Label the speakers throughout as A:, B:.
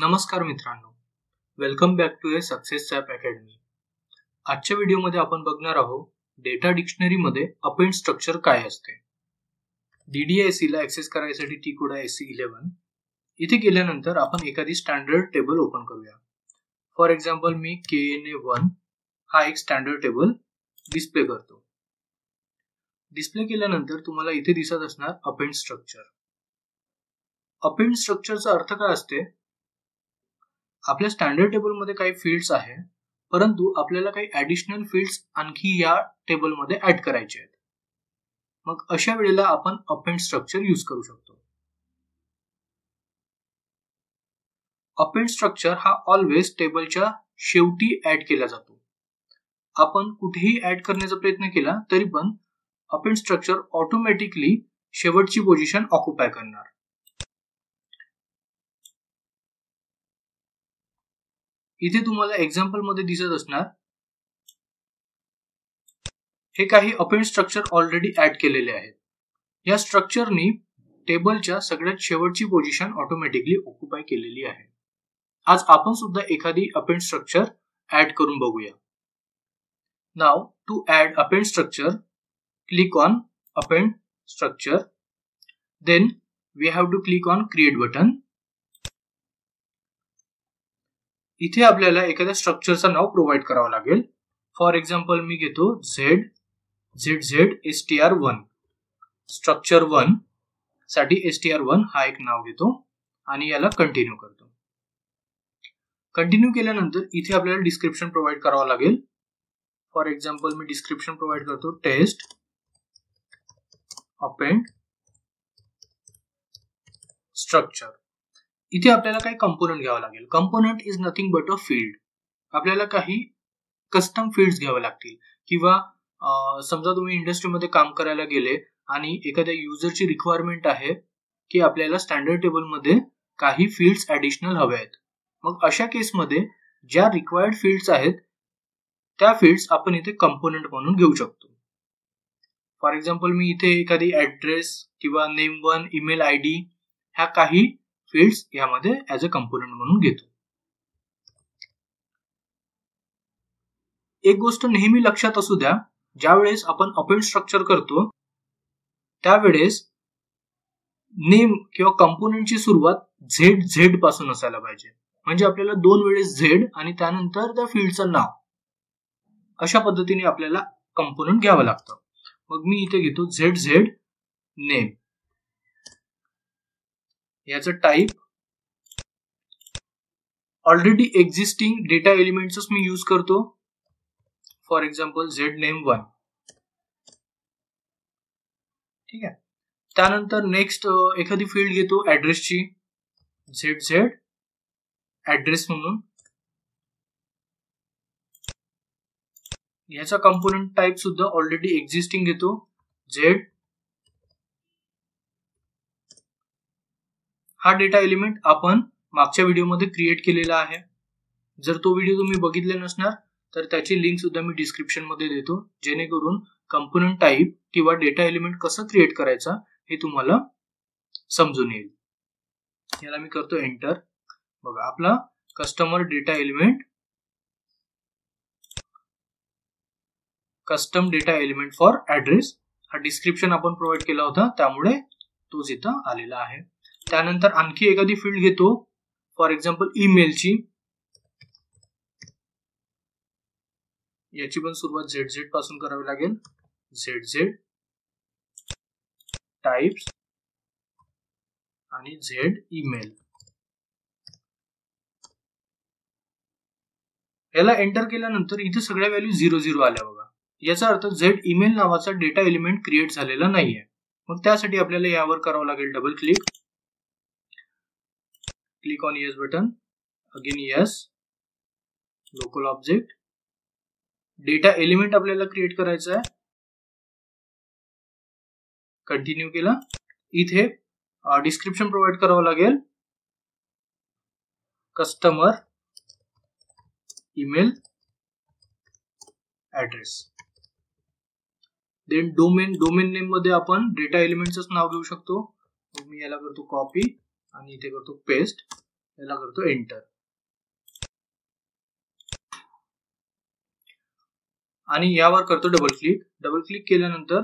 A: नमस्कार मित्रांनो, welcome back to a success app academy. आजच्या व्हिडिओमध्ये आपण बघणार आहोत डेटा डिक्शनरीमध्ये अपेंड स्ट्रक्चर काय असते. DDIC ला ऍक्सेस करायसाठी टी कोड आहे SE11. इथे गेल्यानंतर आपण एखादी स्टँडर्ड टेबल ओपन करूया. फॉर एक्झाम्पल मी KNA1 हा एक स्टँडर्ड टेबल डिस्प्ले करतो. डिस्प्ले केल्यानंतर तुम्हाला इथे दिसत असणार अपेंड स्ट्रक्चर. अपेंड स्ट्रक्चरचा अर्थ काय असते? आपल्या स्टँडर्ड टेबलमध्ये काही फील्ड्स आहे, परंतु आपल्याला काही ऍडिशनल फील्ड्स आणखी या टेबलमध्ये ऍड करायचे आहेत. मग अशा वेळेला आपण अपेंड स्ट्रक्चर यूज करू शकतो. अपेंड स्ट्रक्चर हा ऑलवेज टेबलच्या शेवटी ऍड केला जातो. आपण कुठेही ऍड करण्याचा प्रयत्न केला तरी पण अपेंड स्ट्रक्चर ऑटोमॅटिकली शेवटची पोझिशन ऑक्युपाय करणार. इथे तुम्हाला एक्झाम्पल मध्ये दिसत असणार हे काही अपेंड स्ट्रक्चर ऑलरेडी ऍड केलेले आहेत. या स्ट्रक्चरनी टेबलच्या सगळ्यात शेवटची पोझिशन ऑटोमॅटिकली ऑक्युपाय केलेली आहे. आज आपण सुद्धा एखादी अपेंड स्ट्रक्चर ऍड करून बघूया. Now to add append structure, click on append structure, then we have to click on create button. इथे आपल्याला एखाद्या स्ट्रक्चरचं नाव प्रोव्हाइड करावं लागेल. फॉर एक्झाम्पल मी घेतो ZZZ str1. स्ट्रक्चर 1 साठी str1 हा एक नाव घेतो आणि याला कंटिन्यू करतो. कंटिन्यू केल्यानंतर इथे आपल्याला डिस्क्रिप्शन प्रोव्हाइड करावं लागेल. For example me description provide करतो टेस्ट अपेंड स्ट्रक्चर. इथे आपल्याला काही कंपोनंट घ्यावं लागेल. Component is nothing but a field. आपल्याला काही कस्टम फील्ड्स घ्यावे लागतील किंवा समजा तुम्ही इंडस्ट्रीमध्ये काम करायला गेले आणि एखाद्या युजरची रिक्वायरमेंट आहे की आपल्याला स्टँडर्ड टेबलमध्ये काही फील्ड्स ऍडिशनल हवे आहेत. मग अशा केसमध्ये ज्या रिक्वायर्ड फील्ड्स आहेत त्या फील्ड्स आपण इथे कंपोनंट म्हणून घेऊ शकतो. फॉर एक्झाम्पल मी इथे एखादी ऍड्रेस किंवा नेम1, ईमेल ID ह्या काही फील्ड्स यामध्ये ऍज अ कंपोनंट म्हणून घेतो. एक गोष्ट नेहमी लक्षात असू द्या, ज्या वेळेस आपण अपेंड स्ट्रक्चर करतो त्यावेळेस नेम किंवा कंपोनंटची सुरुवात ZZ पासून असायला पाहिजे. म्हणजे आपल्याला 2 वेळेस Z आणि त्यानंतर त्या फील्डचं नाव, अशा पद्धतीने आपल्याला कंपोनंट घ्यावं लागतं. मग मी इथे घेतो ZZ नेम. याचं type already existing data elements मी यूज करतो. For example ZName1. ठीक आहे. त्यानंतर नेक्स्ट एखादी फील्ड घेतो ऍड्रेसची, ZZ ऍड्रेस म्हणून. याचा कंपोनंट टाईप सुद्धा ऑलरेडी एक्झिस्टिंग घेतो, Z. हा डेटा एलिमेंट आपण मागच्या व्हिडिओमध्ये क्रिएट केलेला आहे. जर तो व्हिडिओ तुम्ही बघितले नसणार तर त्याची लिंक सुद्धा मी डिस्क्रिप्शन मध्ये देतो, जेणेकरून कंपोनंट टाईप किंवा डेटा एलिमेंट कसं क्रिएट करायचा हे तुम्हाला समजून येईल. याला मी करतो एंटर. बघा आपला customer data element, custom data element for address हा डिस्क्रिप्शन आपण प्रोव्हाइड केला होता, त्यामुळे तोच इथं आलेला आहे. त्यानंतर आणखी एखादी फील्ड घेतो, फॉर एक्झाम्पल ईमेलची. याची पण सुरुवात ZZ पासून करावी लागेल, ZZ टाइप्स आणि Z ईमेल. याला एंटर केल्यानंतर इथे सगळ्या व्हॅल्यू 00 आल्या बघा. याचा अर्थ Z ईमेल नावाचा डेटा एलिमेंट क्रिएट झालेला नाहीये. मग त्यासाठी आपल्याला यावर करावं लागेल double click. Click on yes button, again yes, local object, data element आपल्याला क्रिएट करायचा आहे. कंटिन्यू केला. इथे डिस्क्रिप्शन प्रोव्हाइड करावं लागेल, customer email address. Then domain name मध्ये आपण डेटा एलिमेंटच नाव घेऊ शकतो. मी याला करतो कॉपी आणि इथे करतो पेस्ट. याला करतो एंटर आणि यावर करतो डबल क्लिक केल्यानंतर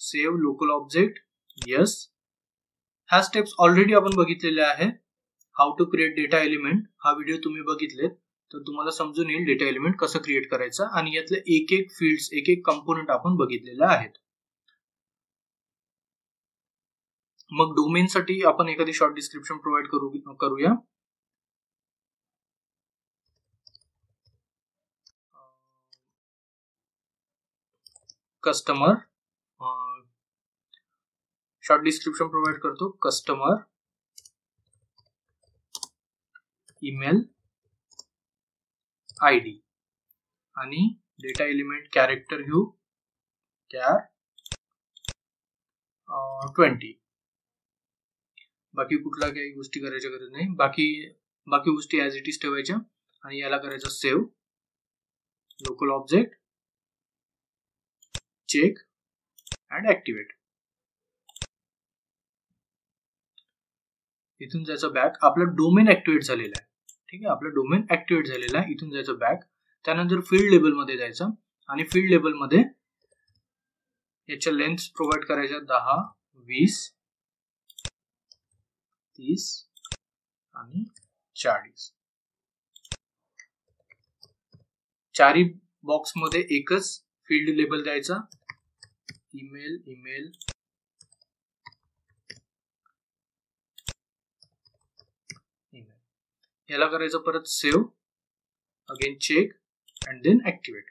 A: सेव्ह लोकल ऑब्जेक्ट यस. ह्या स्टेप्स ऑलरेडी आपण बघितलेल्या आहे. How to create data element हा व्हिडिओ तुम्ही बघितलेत तर तुम्हाला समजून येईल डेटा एलिमेंट कसं क्रिएट करायचं आणि यातले एक एक फील्ड्स एक एक कंपोनेंट आपण बघितलेले आहेत. मग डोमेन साठी आपण एखादी शॉर्ट डिस्क्रिप्शन प्रोव्हाइड करूया. कस्टमर शॉर्ट डिस्क्रिप्शन प्रोव्हाइड करतो. कस्टमर ईमेल आयडी आणि डेटा एलिमेंट कॅरेक्टर घेऊ char 20. बाकी कुठला काही गोष्टी करायच्या गरज नाही. बाकी गोष्टी ऍज इट इज ठेवायच्या आणि याला करायचं save local object check and activate. इथून जायचं बॅक. आपलं डोमेन ऍक्टिव्हेट झालेलं आहे. ठीक आहे, आपलं डोमेन ऍक्टिव्हेट झालेलं आहे. इथून जायचं बॅक. त्यानंतर फील्ड लेबल मध्ये जायचं आणि फील्ड लेबल मध्ये याच्या लेंथ प्रोव्हाइड करायच्या 10, 20, 30 आणि 40. चारही बॉक्स मध्ये एकच फील्ड लेबल द्यायचा. ईमेल याला करायचं परत save again check and then activate.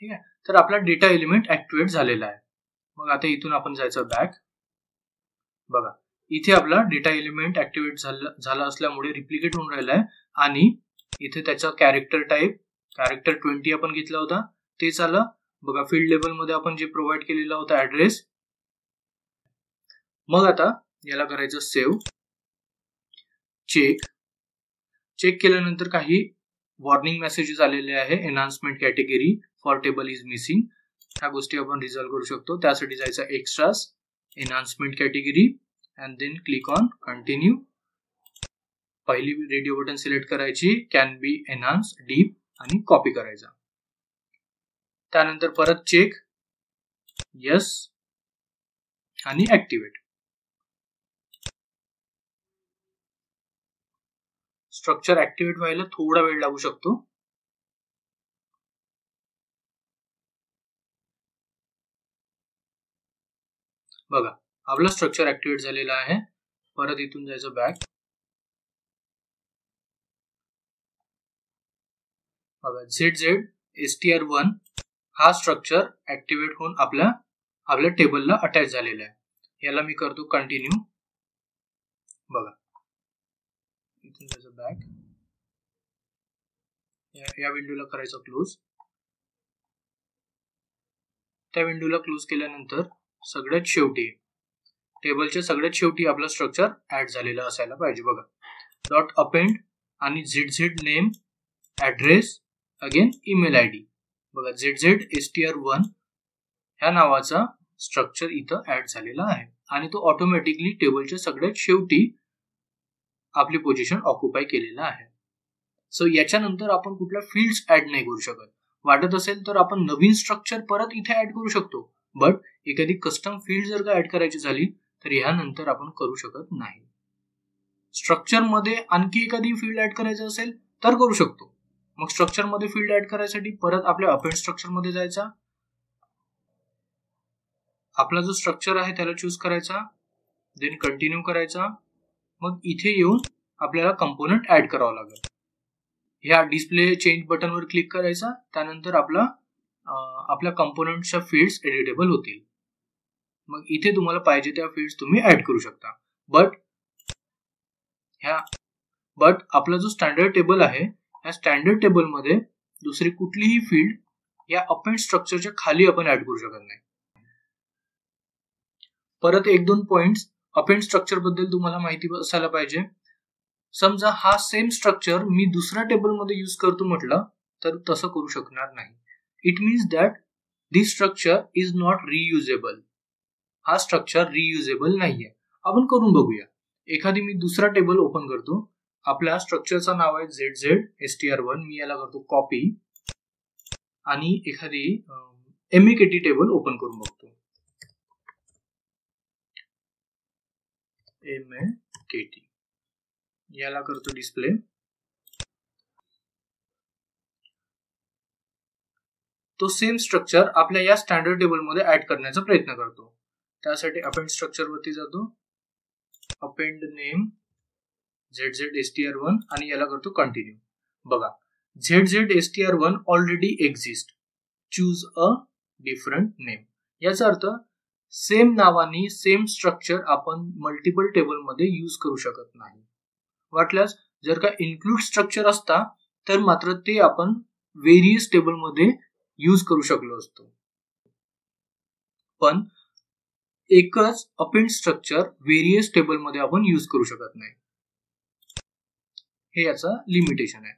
A: ठीक आहे, तर आपला डेटा एलिमेंट ऍक्टिव्हेट झालेला आहे. मग आता इथून आपण जायचं बॅक. बघा इथे आपला डेटा एलिमेंट ऍक्टिव्हेट झाला असल्यामुळे रिप्लिकेट होऊन राहिला आहे आणि इथे त्याचा कॅरेक्टर टाइप कॅरेक्टर 20 आपण घेतला होता तेच आलं. बघा फील्ड लेबल मध्ये आपण जे प्रोव्हाइड केलेला होता ऍड्रेस. मग आता याला करायचं सेव्ह चेक केल्यानंतर काही वॉर्निंग मेसेजेस आलेले आहे. Enhancement category for table is missing. ह्या गोष्टी आपण रिझॉल्व्ह करू शकतो. त्यासाठी जायचं extras enhancement category and then click on continue. पहिली रेडिओ बटन सिलेक्ट करायची, कॅन बी एनहान्स डीप आणि कॉपी करायचा. त्यानंतर परत चेक यस आणि ऍक्टिव्हेट. स्ट्रक्चर ऍक्टिव्हेट व्हायला थोडा वेळ लागू शकतो. बघा आपलं स्ट्रक्चर ऍक्टिव्हेट झालेलं आहे. परत इथून जायचं बॅक. बघा ZZ str1 हा स्ट्रक्चर ऍक्टिव्हेट होऊन आपल्या टेबलला अटॅच झालेला आहे. याला मी करतो कंटिन्यू. बघा इथून जायचं बॅक. या विंडोला करायचं क्लोज. त्या विंडोला क्लोज केल्यानंतर सगळ्यात शेवटी टेबलच्या सगळ्यात शेवटी आपला स्ट्रक्चर ऍड झालेला असायला पाहिजे. बघा डॉट अपेंड आणि ZZ name address again email ID. बघा ZZ str1 ह्या नावाचा स्ट्रक्चर इथं ऍड झालेला आहे आणि तो ऑटोमॅटिकली टेबलच्या सगळ्यात शेवटी आपली पोझिशन ऑक्युपाय केलेला आहे. सो याच्यानंतर आपण कुठल्या फील्ड्स ऍड नाही करू शकत. वाटत असेल तर आपण नवीन स्ट्रक्चर परत इथे ऍड करू शकतो, बट एखादी कस्टम फील्ड जर का ऍड करायची झाली तर यानंतर आपण करू शकत नाही. स्ट्रक्चर मध्ये आणखी एखादी फील्ड ऍड करायचं असेल तर करू शकतो. मग स्ट्रक्चर मध्ये फील्ड ऍड करायसाठी परत आपल्या अपेंड स्ट्रक्चर मध्ये जायचा. आपला जो स्ट्रक्चर आहे त्याला चूज करायचा, देन कंटिन्यू करायचा. मग इथे येऊन आपल्याला कंपोनेंट ऍड करावा लागेल. ह्या डिस्प्ले चेंज बटनवर क्लिक करायचा. त्यानंतर आपल्या कंपोनेंटच्या फील्ड्स एडिटेबल होतील. मग इथे तुम्हाला पाहिजे त्या फील्ड्स तुम्ही ऍड करू शकता. बट आपला जो स्टँडर्ड टेबल आहे या स्टँडर्ड टेबल मध्ये दुसरी कुठलीही फील्ड या अपेंड स्ट्रक्चरच्या खाली आपण ऍड करू शकत नाही. परत 1-2 पॉइंट्स अपेंड स्ट्रक्चर बद्दल तुम्हाला माहिती असायला पाहिजे. समजा हा सेम स्ट्रक्चर मी दुसऱ्या टेबल मध्ये यूज करतो म्हटलं तर तसं करू शकणार नाही. It means that this structure is not reusable. हा स्ट्रक्चर रियुजेबल नाहीये. आपण करून बघूया. एखादी मी दुसरा टेबल ओपन करतो. आपल्या स्ट्रक्चरचं नाव आहे ZZ-str1. मी याला करतो कॉपी आणि एखादी MEKT टेबल ओपन करून बघतो. MEKT याला करतो डिस्प्ले. तो सेम स्ट्रक्चर आपल्या या स्टँडर्ड टेबल मध्ये ऍड करण्याचा प्रयत्न करतो. त्यासाठी अपेंड स्ट्रक्चर वरती जातो, अपेंड नेम ZZ-str1 आणि याला करतो कंटिन्यू. बघा, ZZ-str1 already exist. Choose a different name. याचा अर्थ सेम नावानी सेम स्ट्रक्चर आपण मल्टिपल टेबल मध्ये यूज करू शकत नाही. वाटल्यास जर का इन्क्लूड स्ट्रक्चर असता तर मात्र ते आपण व्हेरियस टेबल मध्ये यूज करू शकलो असतो. पण एकच अपेंड स्ट्रक्चर व्हेरियस टेबल मध्ये आपण यूज करू शकत नाही. हे याचा लिमिटेशन आहे.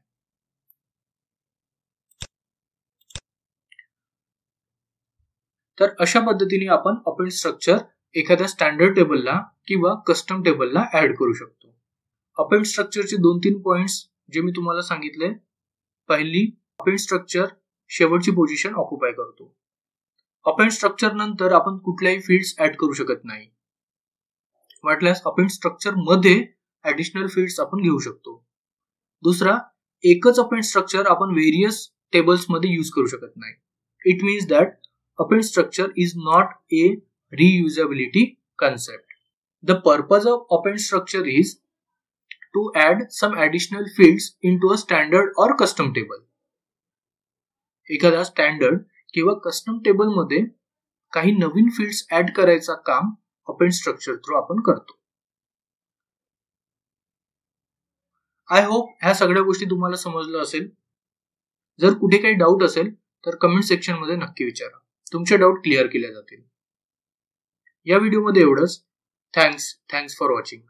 A: तर अशा पद्धतीने आपण अपेंड स्ट्रक्चर एखाद्या स्टँडर्ड टेबलला किंवा कस्टम टेबलला ऍड करू शकतो. अपेंड स्ट्रक्चरचे 2-3 पॉइंट्स जे मी तुम्हाला सांगितले. पहिली, अपेंड स्ट्रक्चर शेवटची पोझिशन ऑक्युपाय करतो. अपेंड स्ट्रक्चर नंतर आपण कुठल्याही फील्ड्स ऍड करू शकत नाही. वाटल्यास अपेंड स्ट्रक्चर मध्ये ऍडिशनल फील्ड्स आपण घेऊ शकतो. दुसरा, एकच अपेंड स्ट्रक्चर आपण व्हेरियस टेबल्स मध्ये यूज करू शकत नाही. It means that append structure is not a reusability concept. The purpose of append structure is to add some additional fields into a standard or custom table. एखादा standard किंवा custom table मध्ये काही नवीन fields add करायचा काम append structure through आपण करतो. I hope ह्या सगळ्या गोष्टी तुम्हाला समजलं असेल. जर कुठे काही डाऊट असेल तर कमेंट सेक्शन मध्ये नक्की विचारा. तुमचे डाऊट क्लिअर केले जातील. या व्हिडिओमध्ये एवढंच. Thanks for watching.